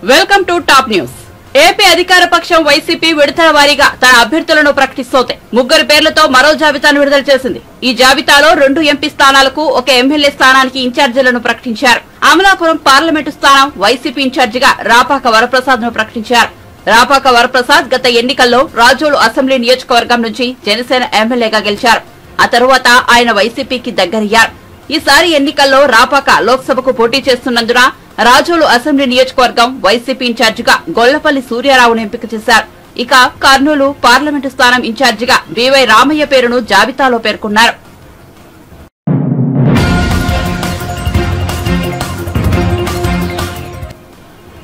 Welcome to top news. AP అధికార పక్షం YCP విడతల వారీగా తన అభ్యర్థులను ప్రకటిస్తోంది. 3 పేర్లతో మరో జాబితాను విడుదల చేసింది. ఈ జాబితాలో 2 ఎంపీ స్థానాలకు 1 ఎమ్మెల్యే స్థానానికి ఇన్ఛార్జీలను ప్రకటించారు. అమలాపురం పార్లమెంటు స్థానం వైసీపీ ఇన్ఛార్జిగా రాపాక వరప్రసాద్ ను ప్రకటించారు. రాపాక వరప్రసాద్ గత ఎన్నికల్లో రాజోలు అసెంబ్లీ నియోజకవర్గం నుంచి జనసేన ఎమ్మెల్యేగా గెలిచారు. ఆ తరువాత ఆయన వైసీపీకి దగ్గరయ్యారు. ఈసారి ఎన్నికల్లో రాపాక లోక్సభకు పోటీ చేస్తున్నందున రాజోలు అసెంబ్లీ నియోజకవర్గం వైసీపీ ఇన్ఛార్జిగా గొల్లపల్లి సూర్యారావును ఎంపిక చేశారు. ఇక కర్నూలు పార్లమెంటు స్థానం ఇన్ఛార్జిగా బివై రామయ్య పేరును జాబితాలో పేర్కొన్నారు.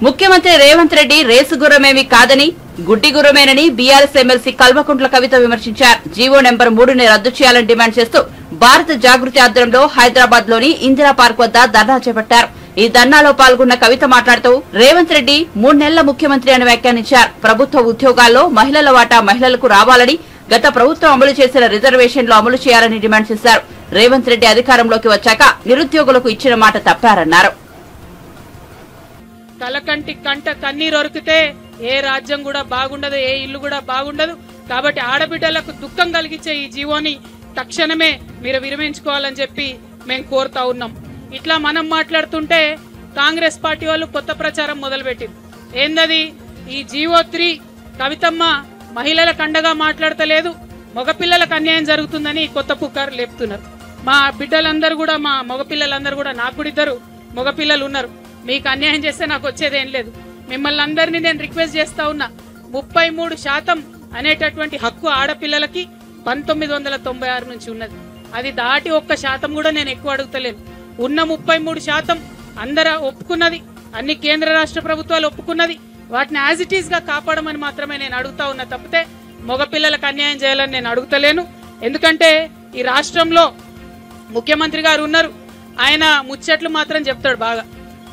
ముఖ్యమంత్రి రేవంత్ రెడ్డి రేసు గుర్రమేమీ కాదని, గుడ్డి గుర్రమేనని బీఆర్ఎస్ ఎమ్మెల్సీ కల్వకుంట్ల కవిత విమర్శించారు. జీవో నెంబర్ 3ని రద్దు చేయాలని డిమాండ్ చేస్తూ భారత జాగృతి ఆధ్వర్యంలో హైదరాబాద్ లోని ఇందిరా పార్క్ వద్ద ధర్నా చేపట్టారు. ఈ ధర్నాలో పాల్గొన్న కవిత మాట్లాడుతూ రేవంత్ రెడ్డి 3 నెలల ముఖ్యమంత్రి అని వ్యాఖ్యానించారు. ప్రభుత్వ ఉద్యోగాల్లో మహిళల వాటా మహిళలకు రావాలని, గత ప్రభుత్వం అమలు చేసిన రిజర్వేషన్లు అమలు చేయాలని డిమాండ్ చేశారు. రేవంత్ రెడ్డి అధికారంలోకి వచ్చాక నిరుద్యోగులకు ఇచ్చిన మాట తప్పారన్నారు. తలకంటి కంట కన్నీరు ఒరికితే ఏ రాజ్యం కూడా బాగుండదు, ఏ ఇల్లు కూడా బాగుండదు. కాబట్టి ఆడబిడ్డలకు దుఃఖం కలిగించే ఈ జీవోని తక్షణమే మీరు విరమించుకోవాలని చెప్పి మేము కోరుతా ఉన్నాం. ఇట్లా మనం మాట్లాడుతుంటే కాంగ్రెస్ పార్టీ వాళ్ళు కొత్త ప్రచారం మొదలుపెట్టింది. ఏందది? ఈ జీవో 3 కవితమ్మ మహిళల కండగా మాట్లాడతలేదు, మగపిల్లలకు అన్యాయం జరుగుతుందని కొత్త పుకారు లేపుతున్నారు. మా బిడ్డలందరూ కూడా, మా మగపిల్లలందరూ కూడా, నాకు కూడా 2 మగపిల్లలు ఉన్నారు. మీకు అన్యాయం చేస్తే నాకు వచ్చేదేం లేదు. మిమ్మల్ని అందరినీ నేను రిక్వెస్ట్ చేస్తా ఉన్నా, 33% అనేటటువంటి హక్కు ఆడపిల్లలకి 1996 నుంచి ఉన్నది. అది దాటి 1% కూడా నేను ఎక్కువ అడుగుతలేను. ఉన్న 33% అందరూ ఒప్పుకున్నది, అన్ని కేంద్ర రాష్ట్ర ప్రభుత్వాలు ఒప్పుకున్నది. వాటిని యాజ్ ఇట్ ఈస్ గా కాపాడమని మాత్రమే నేను అడుగుతా ఉన్నా తప్పితే మగపిల్లలకు అన్యాయం చేయాలని నేను అడుగుతలేను. ఎందుకంటే ఈ రాష్ట్రంలో ముఖ్యమంత్రి గారు ఉన్నారు. ఆయన ముచ్చట్లు మాత్రం చెప్తాడు బాగా.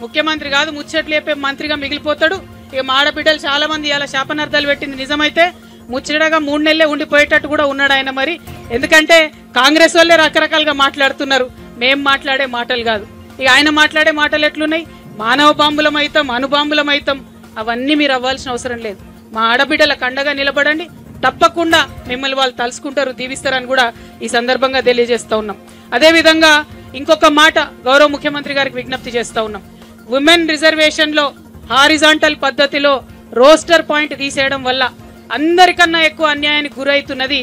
ముఖ్యమంత్రి కాదు, ముచ్చట్లు చెప్పే మంత్రిగా మిగిలిపోతాడు. ఇక మా ఆడబిడ్డలు చాలా మంది ఇలా శాపనార్థాలు పెట్టింది నిజమైతే ముచ్చటగా 3 నెలలే ఉండిపోయేటట్టు కూడా ఉన్నాడు ఆయన. మరి ఎందుకంటే కాంగ్రెస్ వాళ్ళే రకరకాలుగా మాట్లాడుతున్నారు, మేం మాట్లాడే మాటలు కాదు. ఇక ఆయన మాట్లాడే మాటలు ఎట్లున్నాయి? మానవ బాంబులమైతాం, అణుబాంబులమైతాం. అవన్నీ మీరు అవ్వాల్సిన అవసరం లేదు. మా ఆడబిడ్డలకు అండగా నిలబడండి. తప్పకుండా మిమ్మల్ని వాళ్ళు తలుసుకుంటారు, దీవిస్తారని కూడా ఈ సందర్భంగా తెలియజేస్తా ఉన్నాం. అదేవిధంగా ఇంకొక మాట గౌరవ ముఖ్యమంత్రి గారికి విజ్ఞప్తి చేస్తా ఉన్నాం. ఉమెన్ రిజర్వేషన్ లో హారిజాంటల్ పద్ధతిలో రోస్టర్ పాయింట్ తీసేయడం వల్ల అందరికన్నా ఎక్కువ అన్యాయానికి గురవుతున్నది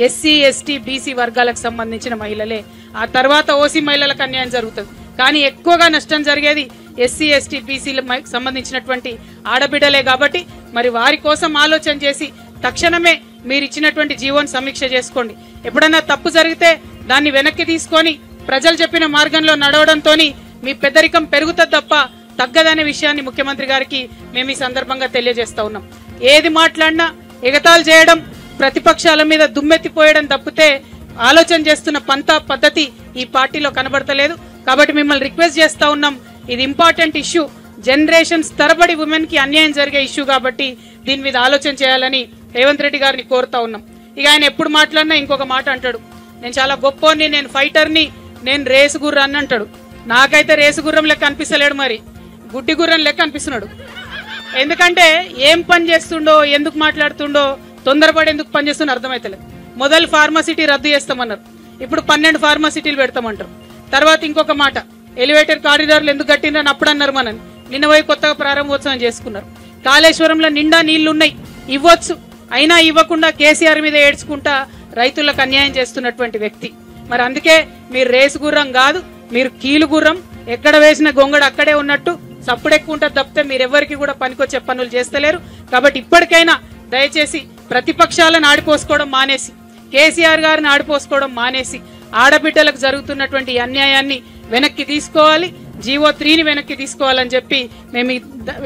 ఎస్సీ, ఎస్టీ, బీసీ వర్గాలకు సంబంధించిన మహిళలే. ఆ తర్వాత ఓసీ మహిళలకు అన్యాయం జరుగుతుంది. కానీ ఎక్కువగా నష్టం జరిగేది ఎస్సీ, ఎస్టీ, బీసీలకు సంబంధించినటువంటి ఆడబిడ్డలే. కాబట్టి మరి వారి కోసం ఆలోచన చేసి తక్షణమే మీరు ఇచ్చినటువంటి జీవోని సమీక్ష చేసుకోండి. ఎప్పుడన్నా తప్పు జరిగితే దాన్ని వెనక్కి తీసుకొని ప్రజలు చెప్పిన మార్గంలో నడవడంతో మీ పెద్దరికం పెరుగుతుంది తప్ప తగ్గదనే విషయాన్ని ముఖ్యమంత్రి గారికి మేము ఈ సందర్భంగా తెలియజేస్తా ఉన్నాం. ఏది మాట్లాడినా ఎగతాళి చేయడం, ప్రతిపక్షాల మీద దుమ్మెత్తిపోయడం తప్పితే ఆలోచన చేస్తున్న పద్ధతి ఈ పార్టీలో కనబడతలేదు. కాబట్టి మిమ్మల్ని రిక్వెస్ట్ చేస్తా ఉన్నాం, ఇది ఇంపార్టెంట్ ఇష్యూ, జనరేషన్స్ తరబడి ఉమెన్ కి అన్యాయం జరిగే ఇష్యూ. కాబట్టి దీని మీద ఆలోచన చేయాలని రేవంత్ రెడ్డి గారిని కోరుతా ఉన్నాం. ఇక ఆయన ఎప్పుడు మాట్లాడినా ఇంకొక మాట అంటాడు, నేను చాలా గొప్పని, నేను ఫైటర్ని, నేను రేసు గుర్రాన్ని అంటాడు. నాకైతే రేసు గుర్రం లెక్క అనిపిస్తలేడు, మరి గుడ్డి గుర్రం లెక్క అనిపిస్తున్నాడు. ఎందుకంటే ఏం పని చేస్తుండో, ఎందుకు మాట్లాడుతుండో, తొందరపడి ఎందుకు పని చేస్తుండో అర్థమైతలేదు. మొదలు ఫార్మాసిటీ రద్దు చేస్తామన్నారు, ఇప్పుడు 12 ఫార్మాసిటీలు పెడతామంటారు. తర్వాత ఇంకొక మాట, ఎలివేటర్ కారిడార్లు ఎందుకు కట్టిందని అప్పుడు అన్నారు. మనని నిన్న పోయి కొత్తగా ప్రారంభోత్సవం చేసుకున్నారు. కాళేశ్వరంలో నిండా నీళ్లున్నాయి, ఇవ్వచ్చు, అయినా ఇవ్వకుండా కేసీఆర్ మీద ఏడ్చుకుంటా రైతులకు అన్యాయం చేస్తున్నటువంటి వ్యక్తి. మరి అందుకే మీరు రేసు గుర్రం కాదు, మీరు కీలు గుర్రం. ఎక్కడ వేసిన గొంగడు అక్కడే ఉన్నట్టు సప్పుడెక్కువ ఉంటుంది తప్పితే మీరెవ్వరికి కూడా పనికొచ్చే పనులు చేస్తలేరు. కాబట్టి ఇప్పటికైనా దయచేసి ప్రతిపక్షాలను ఆడిపోసుకోవడం మానేసి, కేసీఆర్ గారిని ఆడిపోసుకోవడం మానేసి, ఆడబిడ్డలకు జరుగుతున్నటువంటి అన్యాయాన్ని వెనక్కి తీసుకోవాలి, జీవో 3ని వెనక్కి తీసుకోవాలని చెప్పి మేము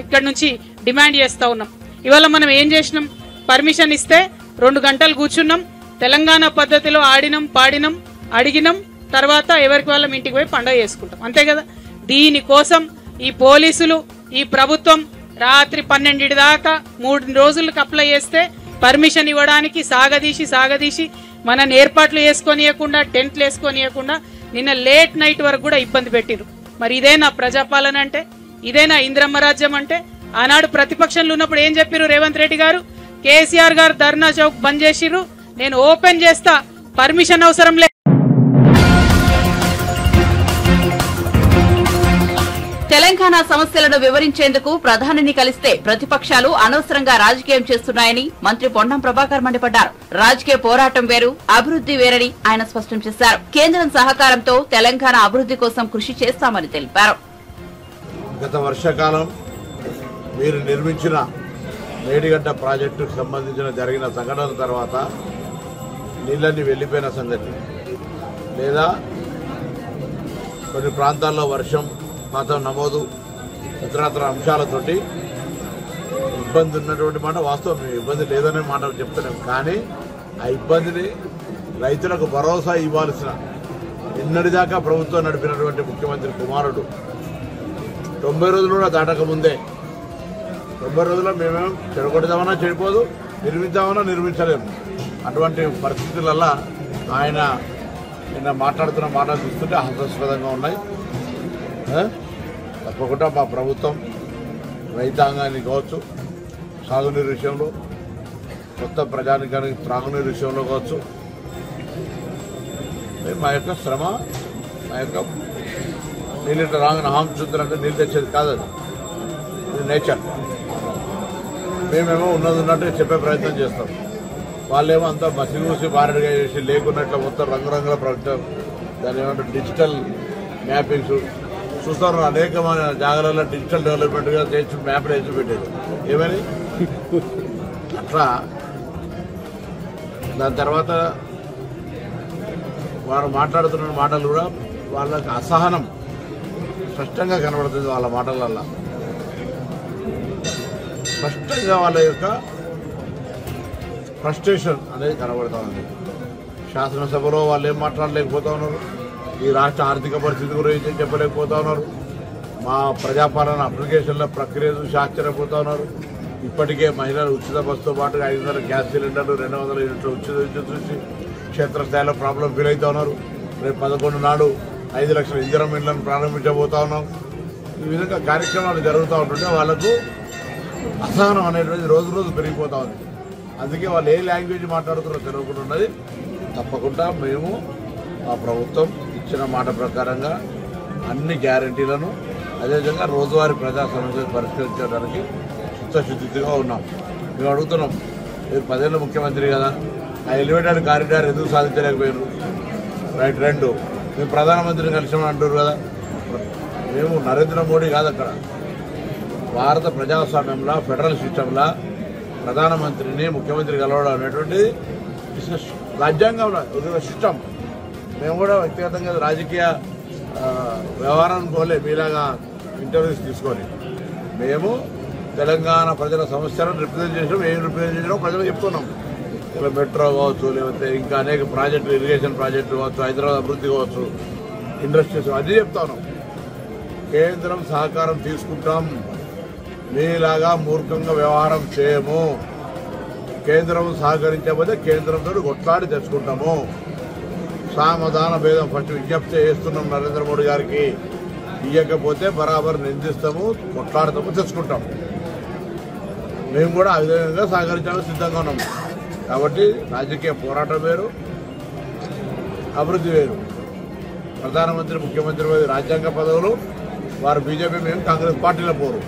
ఇక్కడ నుంచి డిమాండ్ చేస్తా ఉన్నాం. ఇవాళ మనం ఏం చేసినాం? పర్మిషన్ ఇస్తే 2 గంటలు కూర్చున్నాం, తెలంగాణ పద్ధతిలో ఆడినం, పాడినం, అడిగినం, తర్వాత ఎవరికి వాళ్ళం ఇంటికి పోయి పండుగ చేసుకుంటాం, అంతే కదా. దీనికోసం ఈ పోలీసులు, ఈ ప్రభుత్వం రాత్రి 12 దాకా 3 రోజులకు అప్లై చేస్తే పర్మిషన్ ఇవ్వడానికి సాగదీసి మనని ఏర్పాట్లు చేసుకొనియకుండా, టెంట్లు వేసుకొనియకుండా నిన్న లేట్ నైట్ వరకు కూడా ఇబ్బంది పెట్టిరు. మరి ఇదేనా ప్రజాపాలన అంటే? ఇదేనా ఇంద్రమ్మ రాజ్యం అంటే? ఆనాడు ప్రతిపక్షంలో ఉన్నప్పుడు ఏం చెప్పారు రేవంత్ రెడ్డి గారు? కేసీఆర్ గారు ధర్నా చౌక్ బంద్ చేసిర్రు, నేను ఓపెన్ చేస్తా, పర్మిషన్ అవసరం లేదు. తెలంగాణ సమస్యలను వివరించేందుకు ప్రధానిని కలిస్తే ప్రతిపక్షాలు అనవసరంగా రాజకీయం చేస్తున్నాయని మంత్రి పొన్నం ప్రభాకర్ మండిపడ్డారు. రాజకీయ పోరాటం వేరు, అభివృద్ది వేరని ఆయన స్పష్టం చేశారు. కేంద్రం సహకారంతో తెలంగాణ అభివృద్ది కోసం కృషి చేస్తామని తెలిపారు. గత వర్షాకాలం మీరు నిర్మించిన మేడిగడ్డ ప్రాజెక్టుకు సంబంధించిన జరిగిన సంఘటన తర్వాత నీళ్ళన్నీ వెళ్లిపోయిన సంగతి, లేదా కొన్ని ప్రాంతాల్లో వర్షం పాతం నమోదు ఇతరత్ర అంశాలతోటి ఇబ్బంది ఉన్నటువంటి మాట వాస్తవం. ఇబ్బంది లేదనే మాట చెప్తున్నాం. కానీ ఆ ఇబ్బందిని రైతులకు భరోసా ఇవ్వాల్సిన నిన్నటిదాకా ప్రభుత్వం నడిపినటువంటి ముఖ్యమంత్రి కుమారుడు 90 రోజులు కూడా దాటక ముందే 90 రోజుల్లో మేమేం చెడగొడదామన్నా చెడిపోదు, నిర్మిద్దామన్నా నిర్మించలేము. అటువంటి పరిస్థితులల్లో ఆయన నిన్న మాట్లాడుతున్న మాటలు చూస్తుంటే హాస్యాస్పదంగా ఉన్నాయి. తప్పకుండా మా ప్రభుత్వం రైతాంగాన్ని కావచ్చు, సాగునీరు విషయంలో, కొత్త ప్రజానికానికి త్రాగునీరు విషయంలో కావచ్చు, మా యొక్క శ్రమ, మా యొక్క నీళ్ళ రాగానే హామ్ చూద్దారంటే నీళ్ళు తెచ్చేది కాదు, అది నేచర్. మేమేమో ఉన్నట్టు చెప్పే ప్రయత్నం చేస్తాం. వాళ్ళేమో అంతా మసిగూసి బారెడుగా చేసి లేకున్నట్లు మొత్తం రంగురంగుల ప్రభుత్వం, దాని ఏమంటే డిజిటల్ మ్యాపింగ్స్ చూస్తారు. అనేకమైన జాగాలలో డిజిటల్ డెవలప్మెంట్గా చేసి మ్యాప్లు వేసి పెట్టేది ఏమని అట్లా. దాని తర్వాత వారు మాట్లాడుతున్న మాటలు కూడా వాళ్ళకి అసహనం స్పష్టంగా కనబడుతుంది. వాళ్ళ మాటలల్లో స్పష్టంగా వాళ్ళ యొక్క ఫ్రస్ట్రేషన్ అనేది కనబడుతూ ఉంది. శాసనసభలో వాళ్ళు ఏం మాట్లాడలేకపోతా ఉన్నారు, ఈ రాష్ట్ర ఆర్థిక పరిస్థితి గురించి చెప్పలేకపోతా ఉన్నారు, మా ప్రజాపాలన అప్లికేషన్ల ప్రక్రియ చూసి ఆశ్చర్యపోతా ఉన్నారు. ఇప్పటికే మహిళలు ఉచిత బస్సుతో పాటుగా 500 గ్యాస్ సిలిండర్లు, 200 యూనిట్లు ఉచిత విద్యుత్ చూసి క్షేత్రస్థాయిలో ప్రాబ్లం ఫీల్ అవుతా ఉన్నారు. రేపు 11 నాడు 5 లక్షల ఇందిరం ఇళ్లను ప్రారంభించబోతా ఉన్నాం. ఈ విధంగా కార్యక్రమాలు జరుగుతూ ఉంటుంటే వాళ్లకు అసహనం అనేటువంటి రోజు రోజు పెరిగిపోతా ఉంది. అందుకే వాళ్ళు ఏ లాంగ్వేజ్ మాట్లాడుతున్నారో తెలియకుండా ఉన్నది. తప్పకుండా మేము మా ప్రభుత్వం ఇచ్చిన మాట ప్రకారంగా అన్ని గ్యారంటీలను, అదేవిధంగా రోజువారీ ప్రజా సమస్యలు పరిష్కరించడానికి చిత్తశుద్ధిగా ఉన్నాం. మేము అడుగుతున్నాం, మీరు 10 ఏళ్ళ ముఖ్యమంత్రి కదా, ఆ ఎలివేటెడ్ కారిడార్ ఎందుకు సాధించలేకపోయారు? రైట్. 2, మేము ప్రధానమంత్రిని కలిసామని అంటారు కదా. మేము నరేంద్ర మోడీ కాదు, అక్కడ భారత ప్రజాస్వామ్యంలో ఫెడరల్ సిస్టంలో ప్రధానమంత్రిని ముఖ్యమంత్రి కలవడం అనేటువంటి రాజ్యాంగంలో ఒక సిస్టమ్. మేము కూడా వ్యక్తిగతంగా రాజకీయ వ్యవహారాన్ని పోలే మీలాగా ఇంటర్వ్యూస్ తీసుకొని మేము తెలంగాణ ప్రజల సమస్యలను రిప్రజెంట్ చేసినాం. ఏం రిప్రజెంట్ చేసినామో ప్రజలు చెప్తున్నాం. ఇలా మెట్రో కావచ్చు, లేకపోతే ఇంకా అనేక ప్రాజెక్టులు, ఇరిగేషన్ ప్రాజెక్టులు కావచ్చు, హైదరాబాద్ అభివృద్ధి కావచ్చు, ఇండస్ట్రీస్ అన్నీ చెప్తా ఉన్నాం. కేంద్రం సహకారం తీసుకుంటాం, మీలాగా మూర్ఖంగా వ్యవహారం చేయము. కేంద్రం సహకరించకపోతే కేంద్రంతో కొట్లాడి తెచ్చుకుంటాము. సామధాన భేదం ఫస్ట్ విజ్ఞప్తి చేస్తున్నాం నరేంద్ర మోడీ గారికి. ఇవ్వకపోతే బరాబర్ నిందిస్తాము, కొట్లాడతాము, తెచ్చుకుంటాము. మేము కూడా ఆ విధంగా సహకరించడానికి సిద్ధంగా ఉన్నాము. కాబట్టి రాజకీయ పోరాటం వేరు, అభివృద్ధి వేరు. ప్రధానమంత్రి, ముఖ్యమంత్రి రాజ్యాంగ పదవులు, వారు బీజేపీ, మేము కాంగ్రెస్ పార్టీలో పోరు.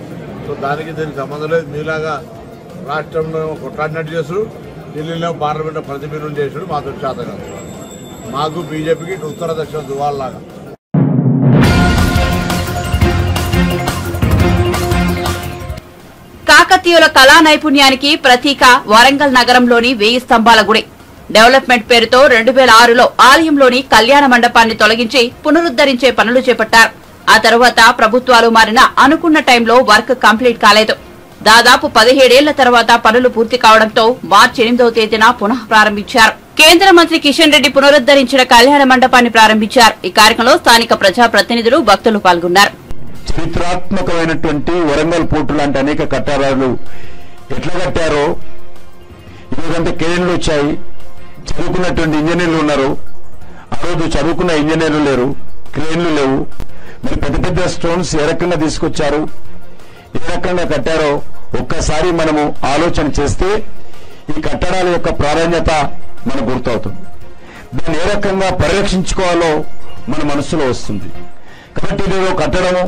సో దానికి దీనికి సంబంధం లేదు. మీలాగా రాష్ట్రంలో కొట్లాడినట్టు చేస్తారు, ఢిల్లీలో పార్లమెంట్లో ప్రతిబింబం చేసాడు. మాతో చేత కాదు. మాకు బీజేపీకి ఇటు ఉత్తర దక్షిణ దువాల్లాగా. కాకతీయుల కళా నైపుణ్యానికి ప్రతీక వరంగల్ నగరంలోని 1000 స్తంభాల గుడి. డెవలప్మెంట్ పేరుతో 2006లో ఆలయంలోని కళ్యాణ మండపాన్ని తొలగించి పునరుద్దరించే పనులు చేపట్టారు. ఆ తర్వాత ప్రభుత్వాలు మారినా అనుకున్న టైంలో వర్క్ కంప్లీట్ కాలేదు. దాదాపు 17 ఏళ్ల తర్వాత పనులు పూర్తి కావడంతో మార్చి 8వ తేదీన పునః ప్రారంభించారు. కేంద్ర మంత్రి కిషన్ రెడ్డి పునరుద్దరించిన కళ్యాణ మండపాన్ని ప్రారంభించారు. ఈ కార్యక్రమంలో స్థానిక ప్రజాప్రతినిధులు, భక్తులు పాల్గొన్నారు. చరిత్రాత్మకమైనటువంటి వరంగల్ పోర్టు లాంటి అనేక కట్టడాలు ఎట్లా కట్టారో, ఇదంతా క్రేన్లు వచ్చాయి, చదువుకున్నటువంటి ఇంజనీర్లు ఉన్నారు. ఆ రోజు చదువుకున్న ఇంజనీర్లు లేరు, క్రేన్లు లేవు. మరి పెద్ద పెద్ద స్టోన్స్ ఏ రకంగా తీసుకొచ్చారు, ఏ రకంగా కట్టారో ఒక్కసారి మనము ఆలోచన చేస్తే ఈ కట్టడాల యొక్క ప్రాధాన్యత మనకు గుర్తవుతుంది. దాన్ని ఏ రకంగా పరిరక్షించుకోవాలో మన మనసులో వస్తుంది. కాబట్టి ఇదేదో కట్టడము,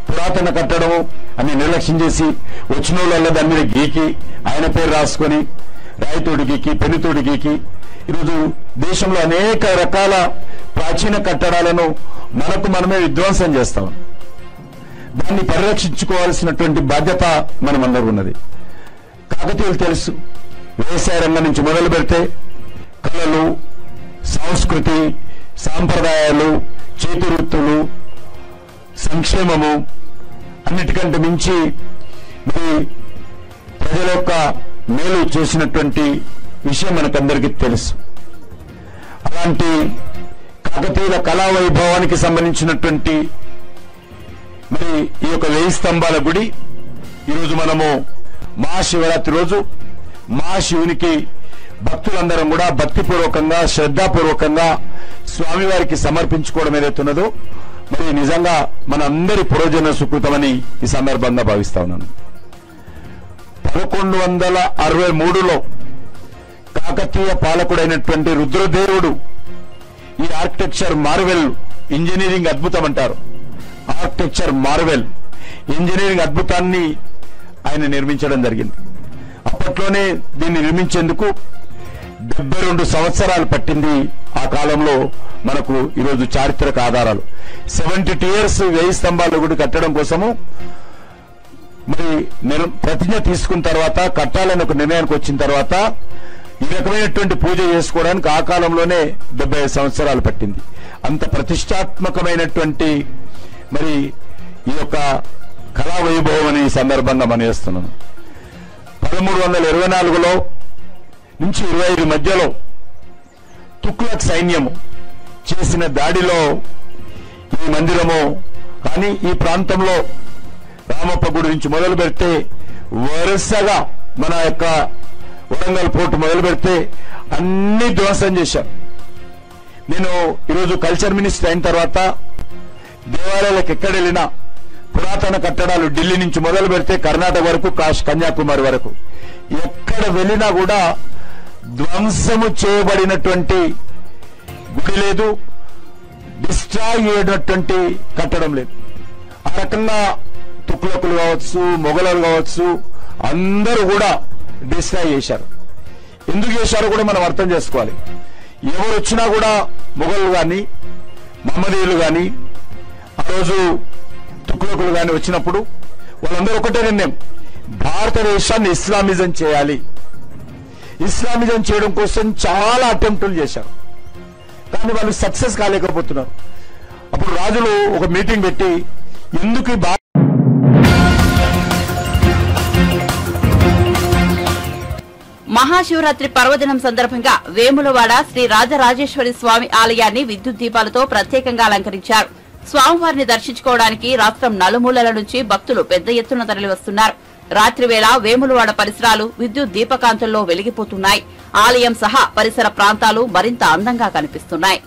పురాతన కట్టడము అని నిర్లక్ష్యం చేసి వచ్చిన వాళ్ళ దాని మీద గీకి ఆయన పేరు రాసుకొని రాయితోడి గీకి పెన్నుతోడి గీకి ఈరోజు దేశంలో అనేక రకాల ప్రాచీన కట్టడాలను మనకు మనమే విధ్వంసం చేస్తాం. దాన్ని పరిరక్షించుకోవాల్సినటువంటి బాధ్యత మనమందరూ ఉన్నది. కాకతీయులు తెలుసు, వ్యవసాయ రంగం నుంచి మొదలు పెడితే కళలు, సంస్కృతి, సాంప్రదాయాలు, చేతి వృత్తులు, సంక్షేమము అన్నిటికంటే మించి మరి ప్రజల యొక్క మేలు చేసినటువంటి విషయం మనకందరికీ తెలుసు. అలాంటి కాకతీయుల కళా వైభవానికి సంబంధించినటువంటి మరి ఈ యొక్క 1000 స్తంభాల గుడి ఈరోజు మనము మహాశివరాత్రి రోజు మహాశివునికి భక్తులందరం కూడా భక్తిపూర్వకంగా శ్రద్ధాపూర్వకంగా స్వామివారికి సమర్పించుకోవడం ఏదైతున్నదో మరి నిజంగా మన అందరి పురోజన సుకృతమని ఈ సందర్భంగా భావిస్తా ఉన్నాను. 1163లో కాకతీయ పాలకుడైనటువంటి రుద్రదేవుడు ఈ ఆర్కిటెక్చర్ మార్వెల్, ఇంజనీరింగ్ అద్భుతం అంటారు, ఆర్కిటెక్చర్ మార్వెల్ ఇంజనీరింగ్ అద్భుతాన్ని ఆయన నిర్మించడం జరిగింది. అప్పట్లోనే దీన్ని నిర్మించేందుకు 72 సంవత్సరాలు పట్టింది. ఆ కాలంలో మనకు ఈరోజు చారిత్రక ఆధారాలు 72 years 1000 స్తంభాల గుడి కట్టడం కోసము మరి ప్రతిజ్ఞ తీసుకున్న తర్వాత కట్టాలని ఒక నిర్ణయానికి వచ్చిన తర్వాత ఈ రకమైనటువంటి పూజ చేసుకోవడానికి ఆ కాలంలోనే 75 సంవత్సరాలు పట్టింది. అంత ప్రతిష్టాత్మకమైనటువంటి మరి ఈ యొక్క కళా వైభవం అనే సందర్భంగా మనం చేస్తున్నాను. 1324లో నుంచి 25 మధ్యలో తుగ్లక్ సైన్యము చేసిన దాడిలో ఈ మందిరము కానీ ఈ ప్రాంతంలో రామప్ప గుడి నుంచి మొదలు పెడితే వరుసగా మన యొక్క వరంగల్ పోర్టు మొదలు పెడితే అన్ని ధ్వంసం చేశారు. నేను ఈరోజు కల్చర్ మినిస్టర్ అయిన తర్వాత దేవాలయాలకు ఎక్కడ వెళ్ళినా పురాతన కట్టడాలు ఢిల్లీ నుంచి మొదలు పెడితే కర్ణాటక వరకు కన్యాకుమారి వరకు ఎక్కడ వెళ్ళినా కూడా ధ్వంసము చేయబడినటువంటి గుడి లేదు, డిస్ట్రాయ్ చేయనటువంటి కట్టడం లేదు. ఆ రకంగా తుగ్లకులు కావచ్చు, మొఘలులు కావచ్చు, అందరూ కూడా డిస్ట్రాయ్ చేశారు. ఎందుకు చేశారో కూడా మనం అర్థం చేసుకోవాలి. ఎవరు వచ్చినా కూడా మొఘలు కానీ మహమ్మదీయులు కానీ ఆ రోజు తుగ్లకులు కానీ వచ్చినప్పుడు వాళ్ళందరూ ఒకటే నిర్ణయం, భారతదేశాన్ని ఇస్లామిజం చేయాలి. ఇస్లామిజం చేయడం కోసం చాలా అటెంప్టులు చేశారు, కానీ వాళ్ళు సక్సెస్ కాలేకపోతున్నారు. అప్పుడు రాజులు ఒక మీటింగ్ పెట్టి ఎందుకు మహాశివరాత్రి పర్వదినం సందర్భంగా వేములవాడ శ్రీ రాజరాజేశ్వరి స్వామి ఆలయాన్ని విద్యుత్ దీపాలతో ప్రత్యేకంగా అలంకరించారు. స్వామివారిని దర్శించుకోవడానికి రాష్ట్రం నలుమూలల నుంచి భక్తులు పెద్ద ఎత్తున తరలివస్తున్నారు. రాత్రివేళ వేములవాడ పరిసరాలు విద్యుత్ దీపకాంతుల్లో వెలిగిపోతున్నాయి. ఆలయం సహా పరిసర ప్రాంతాలు మరింత అందంగా కనిపిస్తున్నాయి.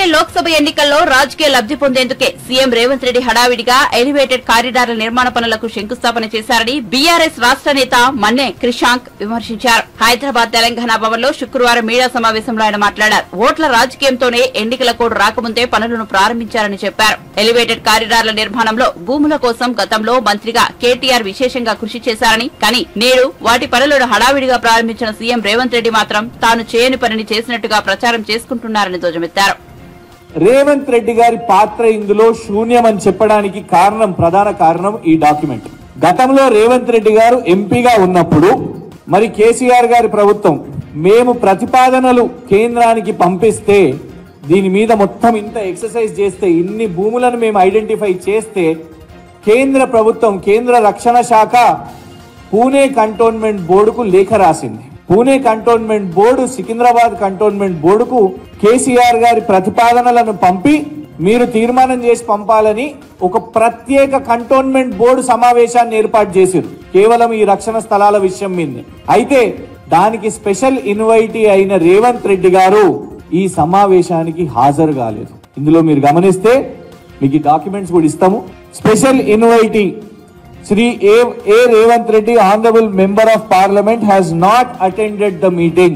వచ్చే లోక్సభ ఎన్నికల్లో రాజకీయ లబ్ది పొందేందుకే సీఎం రేవంత్ రెడ్డి హడావిడిగా ఎలివేటెడ్ కారిడార్ల నిర్మాణ పనులకు శంకుస్థాపన చేశారని బీఆర్ఎస్ రాష్ట్ర నేత మన్నె క్రిషాంక్ విమర్శించారు. హైదరాబాద్ తెలంగాణ భవన్ లో శుక్రవారం మీడియా సమావేశంలో ఆయన మాట్లాడారు. ఓట్ల రాజకీయంతోనే ఎన్నికల కోడ్ రాకముందే పనులను ప్రారంభించారని చెప్పారు. ఎలివేటెడ్ కారిడార్ల నిర్మాణంలో భూముల కోసం గతంలో మంత్రిగా కేటీఆర్ విశేషంగా కృషి చేశారని, కానీ నేడు వాటి పనులను హడావిడిగా ప్రారంభించిన సీఎం రేవంత్ రెడ్డి మాత్రం తాను చేయని పనిని చేసినట్టుగా ప్రచారం చేసుకుంటున్నారని ధ్వజమెత్తారు. రేవంత్ రెడ్డి గారి పాత్ర ఇందులో శూన్యమని చెప్పడానికి ప్రధాన కారణం ఈ డాక్యుమెంట్. గతంలో రేవంత్ రెడ్డి గారు ఎంపీగా ఉన్నప్పుడు మరి కేసీఆర్ గారి ప్రభుత్వం మేము ప్రతిపాదనలు కేంద్రానికి పంపిస్తే దీని మీద మొత్తం ఇంత ఎక్సర్సైజ్ చేస్తే ఇన్ని భూములను మేము ఐడెంటిఫై చేస్తే కేంద్ర ప్రభుత్వం కేంద్ర రక్షణ శాఖ పూణే కంటోన్మెంట్ బోర్డుకు లేఖ రాసింది. Pune cantonment board Secunderabad cantonment బోర్డుకు కేసీఆర్ గారి ప్రతిపాదనలను పంపి మీరు తీర్మానం చేసి పంపాలని ఒక ప్రత్యేక కంటోన్మెంట్ బోర్డు సమావేశాన్ని ఏర్పాటు చేశారు కేవలం ఈ రక్షణ స్థలాల విషయం మీద. అయితే దానికి స్పెషల్ ఇన్వైటీ అయిన రేవంత్ రెడ్డి గారు ఈ సమావేశానికి హాజరు కాలేదు. ఇందులో మీరు గమనిస్తే మీకు ఈ డాక్యుమెంట్స్ కూడా ఇస్తాము. Special invitee Shri A. Revanth Reddy, Honorable Member of Parliament, has not attended the meeting.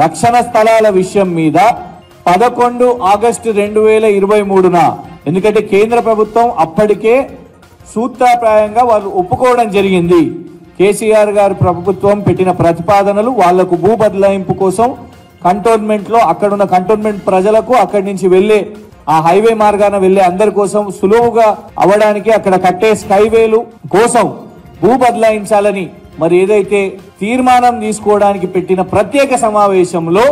రక్షణ స్థలాల విషయం మీద 11 ఆగస్టు 2023న ఎందుకంటే కేంద్ర ప్రభుత్వం అప్పటికే సూత్రప్రాయంగా వాళ్ళు ఒప్పుకోవడం జరిగింది. కేసీఆర్ గారి ప్రభుత్వం పెట్టిన ప్రతిపాదనలు వాళ్లకు భూ బదలాయింపు కోసం కంటోన్మెంట్ లో అక్కడున్న కంటోన్మెంట్ ప్రజలకు అక్కడి నుంచి వెళ్లే ఆ హైవే మార్గాన వెళ్లే అందరి కోసం సులువుగా అవడానికి అక్కడ కట్టే స్కైవేలు కోసం భూ బదలాయించాలని మరి ఏదైతే తీర్మానం తీసుకోవడానికి పెట్టిన ప్రత్యేక సమావేశంలో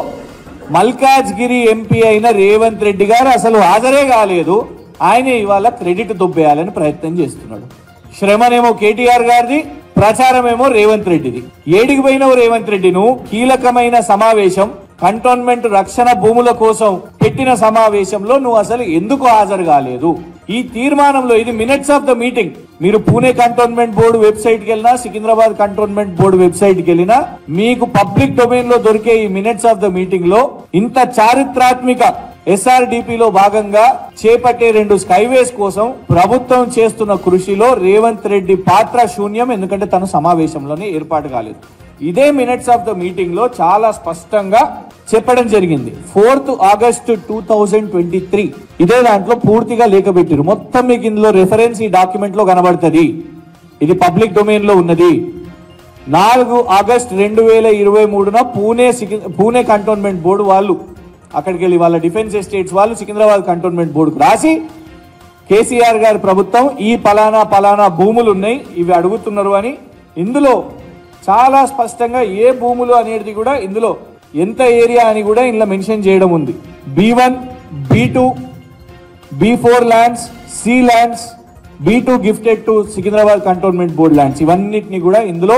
మల్కాజ్గిరి ఎంపీ అయిన రేవంత్ రెడ్డి గారు అసలు హాజరే కాలేదు. ఆయన ఇవాళ క్రెడిట్ దొబ్బేయాలని ప్రయత్నం చేస్తున్నాడు. శ్రమనేమో కేటీఆర్ గారిది, ప్రచారమేమో రేవంత్ రెడ్డిది. ఏడికి పోయినవు రేవంత్ రెడ్డి? నువ్వు కీలకమైన సమావేశం కంటోన్మెంట్ రక్షణ భూముల కోసం పెట్టిన సమావేశంలో నువ్వు అసలు ఎందుకు హాజరు కాలేదు? ఈ తీర్మానంలో ఇది మినిట్స్ ఆఫ్ ద మీటింగ్. మీరు పూణే కంటోన్మెంట్ బోర్డు వెబ్సైట్ కి వెళ్ళినా సికింద్రాబాద్ కంటోన్మెంట్ బోర్డు వెబ్సైట్ కి వెళ్ళినా మీకు పబ్లిక్ డొమైన్ లో దొరికే ఈ మినిట్స్ ఆఫ్ ద మీటింగ్ లో ఇంత చారిత్రాత్మక ఎస్ఆర్డిపిలో భాగంగా చేపట్టే 2 స్కైవేస్ కోసం ప్రభుత్వం చేస్తున్న కృషిలో రేవంత్ రెడ్డి పాత్ర శూన్యం. ఎందుకంటే తను సమావేశంలోనే ఏర్పాటు కాలేదు. ఇదే మినిట్స్ ఆఫ్ ద మీటింగ్ లో చాలా స్పష్టంగా చెప్పడం జరిగింది. 4th ఆగస్టు 2023 ఇదే దాంట్లో పూర్తిగా లేఖ పెట్టారు. మొత్తం మీకు ఇందులో రెఫరెన్స్ ఈ డాక్యుమెంట్ లో కనబడుతుంది. ఇది పబ్లిక్ డొమైన్ లో ఉన్నది. 4 ఆగస్టు 2023న పూణే కంటోన్మెంట్ బోర్డు వాళ్ళు అక్కడికి వెళ్ళి వాళ్ళ డిఫెన్స్ ఎస్టేట్స్ వాళ్ళు సికింద్రాబాద్ కంటోన్మెంట్ బోర్డుకు రాసి కేసీఆర్ గారి ప్రభుత్వం ఈ పలానా భూములు ఉన్నాయి ఇవి అడుగుతున్నారు అని ఇందులో చాలా స్పష్టంగా ఏ భూములు అనేది కూడా ఇందులో ఎంత ఏరియా అని కూడా ఇందులో మెన్షన్ చేయడం ఉంది. B1, B2, B4 lands, C lands, B2 gifted to Secunderabad cantonment board lands ఇవన్నిటిని కూడా ఇందులో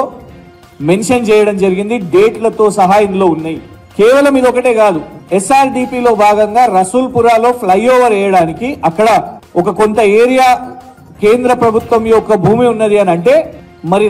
మెన్షన్ చేయడం జరిగింది. డేట్లతో సహా ఇందులో ఉన్నాయి. కేవలం ఇది ఒకటే కాదు, ఎస్ఆర్డిపిలో భాగంగా రసూల్పురాలో ఫ్లైఓవర్ వేయడానికి అక్కడ ఒక కొంత ఏరియా కేంద్ర ప్రభుత్వం యొక్క భూమి ఉన్నది అని అంటే మరి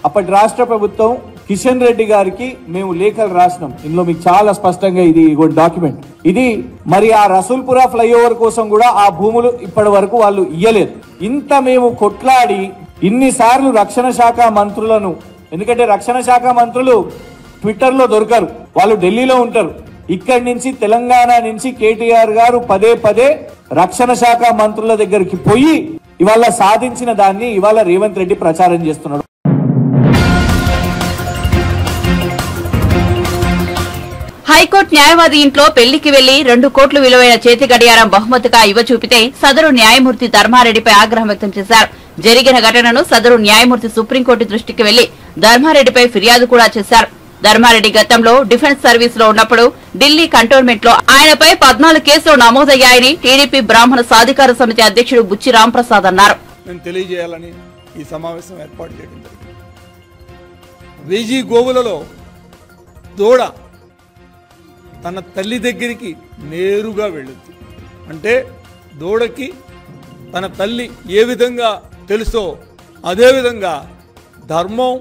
అప్పటి రాష్ట్ర ప్రభుత్వం కిషన్ రెడ్డి గారికి మేము లేఖలు రాసినాం. ఇందులో మీకు చాలా స్పష్టంగా ఇది డాక్యుమెంట్. ఇది మరి ఆ రసూల్పురా ఫ్లైఓవర్ కోసం కూడా ఆ భూములు ఇప్పటి వరకు వాళ్ళు ఇయ్యలేదు. ఇంత మేము కొట్లాడి ఇన్నిసార్లు రక్షణ శాఖ మంత్రులను, ఎందుకంటే రక్షణ శాఖ మంత్రులు ట్విట్టర్ లో దొరకరు, వాళ్ళు ఢిల్లీలో ఉంటారు. ఇక్కడి నుంచి తెలంగాణ నుంచి కేటీఆర్ గారు పదే రక్షణ శాఖ మంత్రుల దగ్గరికి పోయి ఇవాళ సాధించిన దాన్ని ఇవాళ రేవంత్ రెడ్డి ప్రచారం చేస్తున్నాడు. హైకోర్టు న్యాయవాది ఇంట్లో పెళ్లికి వెళ్లి 2 కోట్లు విలువైన చేతి గడియారం బహుమతిగా చూపితే సదరు న్యాయమూర్తి ధర్మారెడ్డిపై ఆగ్రహం వ్యక్తం చేశారు. జరిగిన ఘటనను సదరు న్యాయమూర్తి సుప్రీంకోర్టు దృష్టికి వెళ్లి ధర్మారెడ్డిపై ఫిర్యాదు కూడా చేశారు. ధర్మారెడ్డి గతంలో డిఫెన్స్ సర్వీస్ లో ఉన్నప్పుడు ఢిల్లీ కంటోన్మెంట్ లో ఆయనపై 14 కేసులు నమోదయ్యాయని టీడీపీ బ్రాహ్మణ సాధికార సమితి అధ్యక్షుడు బుచ్చి రాంప్రసాద్ అన్నారు. నేను తెలియజేయాలని ఈ సమావేశం ఏర్పాటు చేయడం జరిగింది. వేజీ గోవులలో దూడ తన తల్లి దగ్గరికి నేరుగా వెళ్ళుద్ది. అంటే దూడకి తన తల్లి ఏ విధంగా తెలుసో అదేవిధంగా ధర్మం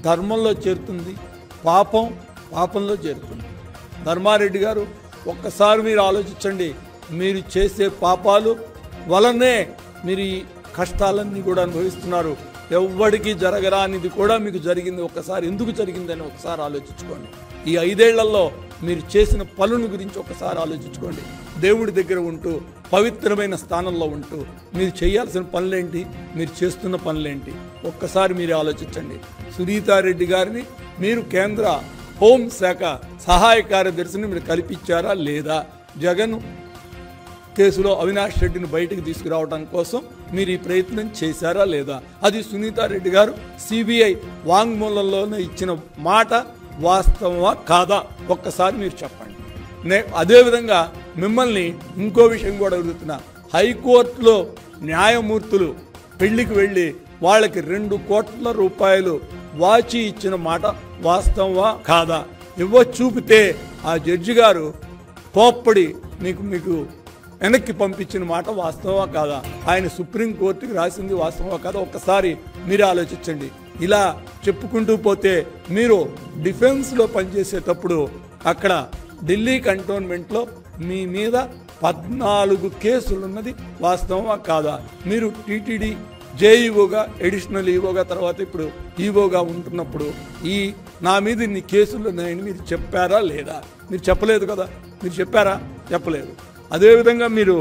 ధర్మంలో చేరుతుంది, పాపం పాపంలో చేరుతుంది. ధర్మారెడ్డి గారు ఒక్కసారి మీరు ఆలోచించండి. మీరు చేసే పాపాలు వలనే మీరు ఈ కష్టాలన్నీ కూడా అనుభవిస్తున్నారు. ఎవ్వడికి జరగరానిది కూడా మీకు జరిగింది. ఒక్కసారి ఎందుకు జరిగిందని ఒకసారి ఆలోచించుకోండి. ఈ 5 ఏళ్లలో మీరు చేసిన పనుల గురించి ఒకసారి ఆలోచించుకోండి. దేవుడి దగ్గర ఉంటూ పవిత్రమైన స్థానంలో ఉంటూ మీరు చేయాల్సిన పనులేంటి, మీరు చేస్తున్న పనులేంటి ఒక్కసారి మీరు ఆలోచించండి. సునీతారెడ్డి గారిని మీరు కేంద్ర హోంశాఖ సహాయ కార్యదర్శిని మీరు కల్పించారా లేదా? జగన్ కేసులో అవినాష్ రెడ్డిని బయటకు తీసుకురావడం కోసం మీరు ఈ ప్రయత్నం చేశారా లేదా? అది సునీతారెడ్డి గారు సిబిఐ వాంగ్మూలంలోనే ఇచ్చిన మాట వాస్తవమా కాదా ఒక్కసారి మీరు చెప్పండి. అదేవిధంగా మిమ్మల్ని ఇంకో విషయం కూడా అడుగుతున్నా. హైకోర్టులో న్యాయమూర్తులు పెళ్లికి వెళ్ళి వాళ్ళకి 2 కోట్ల రూపాయలు వాచి ఇచ్చిన మాట వాస్తవమా కాదా? చూపితే ఆ జడ్జి గారు కోప్పడి మీకు వెనక్కి పంపించిన మాట వాస్తవమా కాదా? ఆయన సుప్రీంకోర్టుకి రాసింది వాస్తవమా కాదా? ఒక్కసారి మీరు ఆలోచించండి. ఇలా చెప్పుకుంటూ పోతే మీరు డిఫెన్స్లో పనిచేసేటప్పుడు అక్కడ ఢిల్లీ కంటోన్మెంట్లో మీ మీద 14 కేసులున్నది వాస్తవమా కాదా? మీరు టీటీడీ జేఈఓగా, అడిషనల్ ఈఓగా, తర్వాత ఇప్పుడు ఈఓగా ఉంటున్నప్పుడు నా మీద ఇన్ని కేసులు ఉన్నాయని మీరు చెప్పారా లేదా? మీరు చెప్పలేదు కదా. మీరు చెప్పారా? చెప్పలేదు. అదేవిధంగా మీరు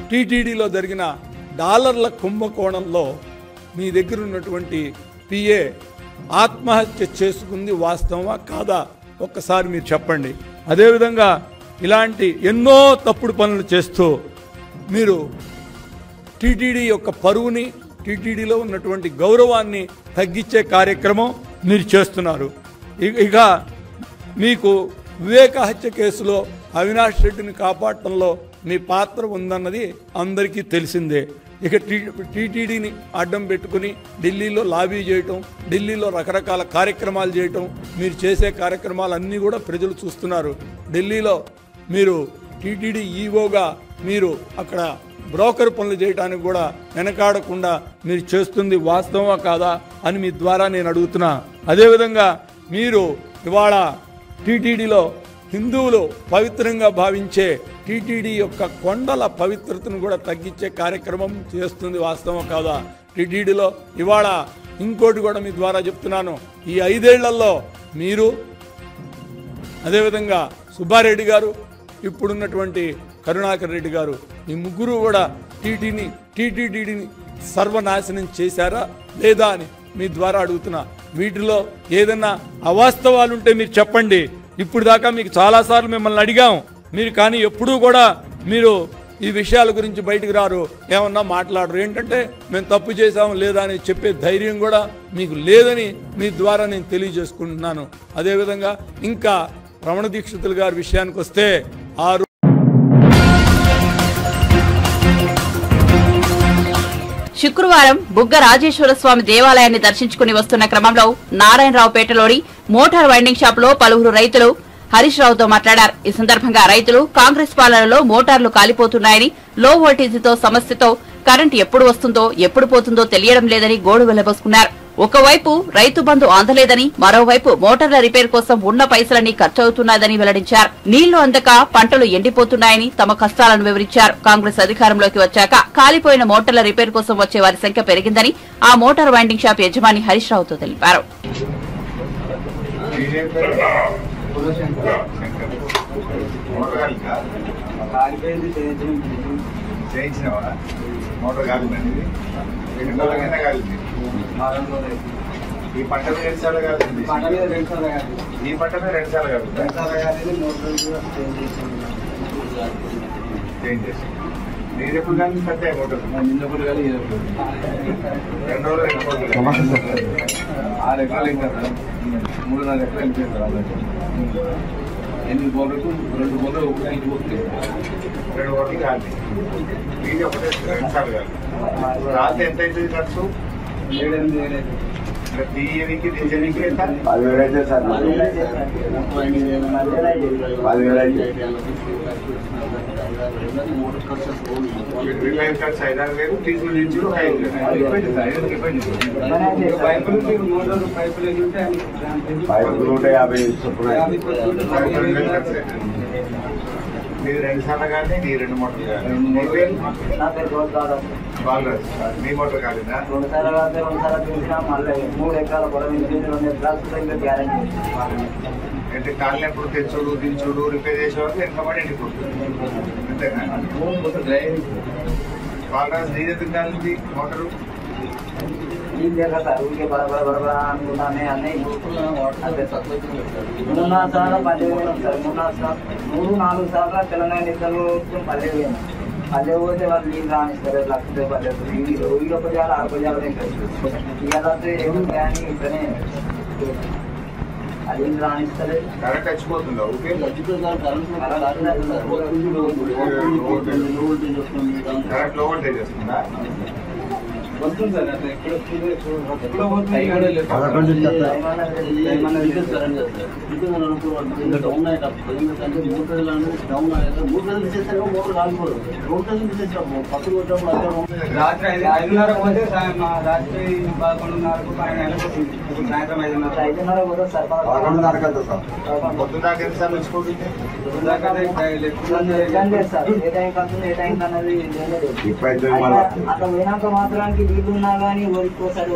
టీటీడీలో జరిగిన డాలర్ల కుంభకోణంలో మీ దగ్గర ఉన్నటువంటి పిఏ ఆత్మహత్య చేసుకుంది వాస్తవమా కాదా? ఒక్కసారి మీరు చెప్పండి. అదేవిధంగా ఇలాంటి ఎన్నో తప్పుడు పనులు చేస్తూ మీరు టీటీడీ యొక్క పరువుని, టీటీడీలో ఉన్నటువంటి గౌరవాన్ని తగ్గించే కార్యక్రమం మీరు చేస్తున్నారు. ఇక మీకు వివేక హత్య కేసులో అవినాష్ రెడ్డిని కాపాడటంలో మీ పాత్ర ఉందన్నది అందరికీ తెలిసిందే. ఇక టీటీడీని అడ్డం పెట్టుకుని ఢిల్లీలో లాబీ చేయటం, ఢిల్లీలో రకరకాల కార్యక్రమాలు చేయటం, మీరు చేసే కార్యక్రమాలన్నీ కూడా ప్రజలు చూస్తున్నారు. ఢిల్లీలో మీరు టీటీడీ ఈఓగా మీరు అక్కడ బ్రోకర్ పనులు చేయడానికి కూడా వెనకాడకుండా మీరు చేస్తుంది వాస్తవమా కాదా అని మీ ద్వారా నేను అడుగుతున్నా. అదేవిధంగా మీరు ఇవాళ టీటీడీలో హిందువులు పవిత్రంగా భావించే టీటీడీ యొక్క కొండల పవిత్రతను కూడా తగ్గించే కార్యక్రమం చేస్తుంది వాస్తవం కాదా? టీటీడీలో ఇవాళ ఇంకోటి కూడా మీ ద్వారా చెప్తున్నాను. ఈ 5 ఏళ్లలో మీరు, అదేవిధంగా సుబ్బారెడ్డి గారు, ఇప్పుడున్నటువంటి కరుణాకర్ రెడ్డి గారు, ఈ ముగ్గురు కూడా టీటీడీని సర్వనాశనం చేశారా లేదా అని మీ ద్వారా అడుగుతున్నా. వీటిలో ఏదన్నా అవాస్తవాలుంటే మీరు చెప్పండి. ఇప్పుడు దాకా మీకు చాలాసార్లు మిమ్మల్ని అడిగాం, మీరు కానీ ఎప్పుడూ కూడా మీరు ఈ విషయాల గురించి బయటకు రారు, ఏమన్నా మాట్లాడరు. ఏంటంటే మేము తప్పు చేసాము లేదా అని చెప్పే ధైర్యం కూడా మీకు లేదని మీ ద్వారా నేను తెలియజేసుకుంటున్నాను. అదేవిధంగా ఇంకా రమణ దీక్షితులు గారి విషయానికి వస్తే, శుక్రవారం బుగ్గ రాజేశ్వర స్వామి దేవాలయాన్ని దర్శించుకుని వస్తున్న క్రమంలో నారాయణరావుపేటలోని మోటార్ వైండింగ్ షాప్ లో పలువురు రైతులు హరీష్ రావుతో మాట్లాడారు. ఈ సందర్భంగా రైతులు కాంగ్రెస్ పాలనలో మోటార్లు కాలిపోతున్నాయని, లో వోల్టేజీతో సమస్యతో కరెంట్ ఎప్పుడు వస్తుందో ఎప్పుడు పోతుందో తెలియడం లేదని గోడు వెళ్లబోసుకున్నారు. ఒకవైపు రైతు బంధు అందలేదని, మరోవైపు మోటార్ల రిపేర్ కోసం ఉన్న పైసలన్నీ ఖర్చవుతున్నాయని వెల్లడించారు. నీళ్లు అందక పంటలు ఎండిపోతున్నాయని తమ కష్టాలను వివరించారు. కాంగ్రెస్ అధికారంలోకి వచ్చాక కాలిపోయిన మోటార్ల రిపేర్ కోసం వచ్చే వారి సంఖ్య పెరిగిందని ఆ మోటార్ వైండింగ్ షాప్ యజమాని హరీష్ రావుతో తెలిపారు. ఈ పంట మీద 2 సార్లు కాదు, ఈ పంట మీద 2 సార్లు కాదు, చేంజ్ చేసి నేను ఎప్పుడు కానీ కట్టే మోటార్ 2 రోజులు 6 ఎకరాలు ఇంకా 3-4 ఎకరాలు వెళ్ళిపోయింది. 8 బోర్లకు 2 బోర్లు 5 బోర్లు 2 బోర్లు కాదు, ఇది ఒకటే 2 సార్లు కాదు. రాత్రి ఎంత అవుతుంది ఖర్చు? 7-8 తీయనికి దించడానికి 10,000 అయితే సార్, 10,000 అయితే రిపేర్ ఖర్చు 5,000, తీసుకుని దించులు 5,000. పైపులు 150 చొప్పున 2,000 ఖర్చు. మీరు 2 సార్లు కానీ నీ 2 మోటార్లు కానీ నా పేరు గోదావరి బాలరాజు మీ మోటార్ కాలేదా 2 సార్లు కాదు 2 సార్లు పిలిచినా మళ్ళీ 3 ఎకరాల పొలం 2 ఎకరాలు గ్యారెంటీ అంటే కాలినప్పుడు తెచ్చుడు దించుడు రిపేర్ చేసేవాళ్ళు ఎంత పడి ఎండిపోతుంది అంతేనా బాలరాజు నీది ఎందుకు కాలింది మోటారు ఏం చేయాలి సార్ ఊరికే బరబర అనుకున్నానే అన్నీ 3-4 సార్లు 10,000 సార్ 3-4 సార్లు తెలంగాణ ఇద్దరు 10,000 పల్లె పోతే వాళ్ళు నీళ్ళు రానిస్తారు ₹1,00,000 వీళ్ళు ఒక జాల 6 జాల ఇవాళ ఏమి కానీ ఇక్కడనే అది ఏం రానిస్తారు కరెంట్ వచ్చిపోతుందా ఓకే కరెంట్ లో వోల్టేజ్ వస్తుందా వస్తుంది సార్ అట్లా రాత్రి 5:30 పోతే రాత్రి 11:30 సాయంత్రం 5:30 పోతే సార్ 11:30 సార్ పొద్దున దాకా ఎన్నిసార్లు వచ్చిపోతుంది సార్ ఏ టైం కంటుంది ఏ టైం అన్నది అట్లా పోయినాక మాత్రానికి వీళ్ళు ఉన్నా కానీ ఒరికోసారి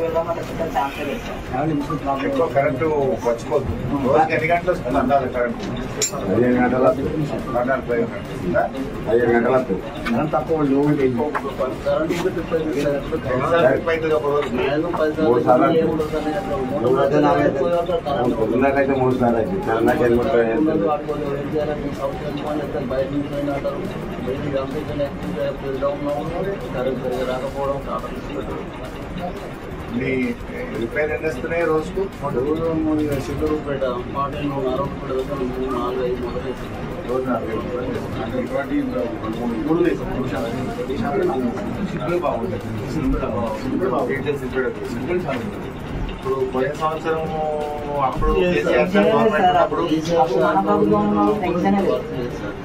వెళ్ళామంటే ఛాన్స్ లేదు సార్ ఎక్కువ కరెంటు వచ్చిపోతుంది రోజుకి ఎన్ని గంటలు వస్తుంది అంటారు కరెంటు 15 గంటల 5 గంటలు తక్కువ అవుతుంది ఒక రోజు 3 సార్లు పొద్దున్నకైతే 3 సార్లు అయితే మీ రిపేర్ ఎన్ని వస్తున్నాయి రోజుకు సిద్ధరూపేట పాటలు 4-5 రోజు 40 ఇప్పుడు పోయిన సంవత్సరం అప్పుడు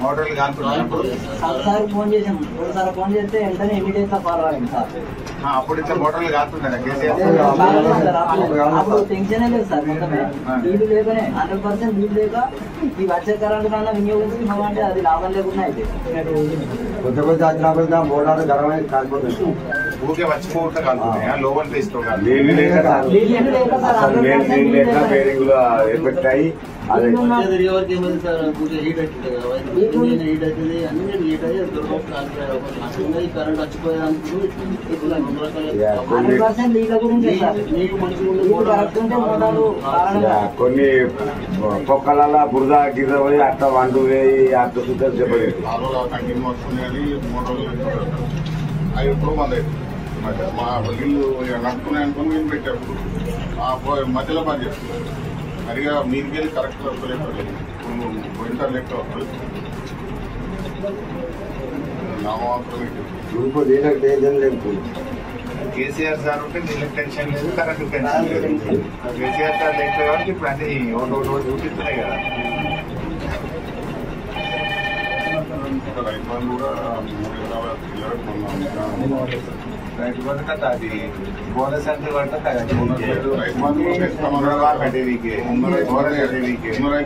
మోటార్లు కానుకున్నప్పుడు ఒకసారి ఫోన్ చేసాం 2 సార్లు ఫోన్ చేస్తే వెంటనే ఇమీడియట్ గా ఫాలో అయింది సార్ అప్పుడు ఇట్లా మోటార్లు కానుకున్నారా కేసీఆర్ అప్పుడు టెన్షన్ లేదు సార్ మొత్తమే నీళ్లు లేకనే 100% నీళ్లు లేక ఈ వచ్చే కరెంట్ కన్నా వినియోగించుకున్నామంటే అది లాభం లేకుండా అయితే కొద్ది వచ్చినప్పుడు బోర్డు గర్వమై కాలిపోతుంది ఊరికే వచ్చిపోకుండా కాలుతున్నాయా లోవల్ టేస్ట్ నీళ్ళు లేక అసలు నీళ్ళు లేక బేరింగ్లు ఎఫెక్ట్ అయ్యి అది తిరిగేవరకు సార్ హీట్ అవుతుంది హీట్ అవుతుంది అన్ని హీట్ అయ్యి కరెంట్ వచ్చిపోయేందుకు కొన్ని పొక్కల బురద గిరద పోయి అట్లా వండు వేయి అట్లా శుద్ధం చెప్పలేదు అవి ఇప్పుడు మా నీళ్ళు నడుపుకున్నాయి అనుకుని మేము పెట్టాము మధ్యలో పని చేస్తున్నాం సరిగా మీదికి వెళ్ళి కరెక్ట్ వస్తలేదు వింటర్ లెక్క వస్తుంది ఇప్పుడు దీనికి టెన్షన్ లేదు కేసీఆర్ సార్ ఉంటే నీళ్ళకి టెన్షన్ లేదు కరెంట్ టెన్షన్ లేదు కేసీఆర్ సార్ లేకపోతే కాబట్టి ఇప్పుడు అన్ని ఒకటి చూపిస్తున్నాయి కదా రైతు బంధు కూడా 3 రైతు బంధు కదా అది బోనస్ అంటే పడుతుంది రైతు బంధు పెట్టేవికే రైతు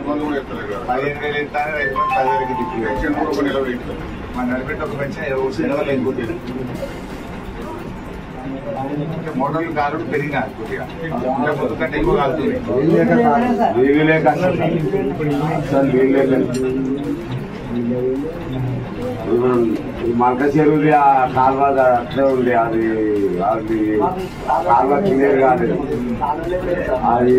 బంధు కూడా ఎత్తలేదు 15,000 ఇస్తాను రైతు బంధు 10,000కి పెన్షన్ కూడా ఒక నెల ఇస్తారు మన నడిపెట్టి ఒక పెన్షన్ సెలవులు ఎక్కువ మోటార్లు కాలు పెరిగినా కొద్దిగా ముందు కంటే ఎక్కువ కాలుతుంది నీళ్ళు లేక అసలు నీళ్ళు లేక ఈ మల్క చెరువుది ఆ కాలువ అట్లే ఉంది అది కాలువ క్లియర్ కాలేదు అది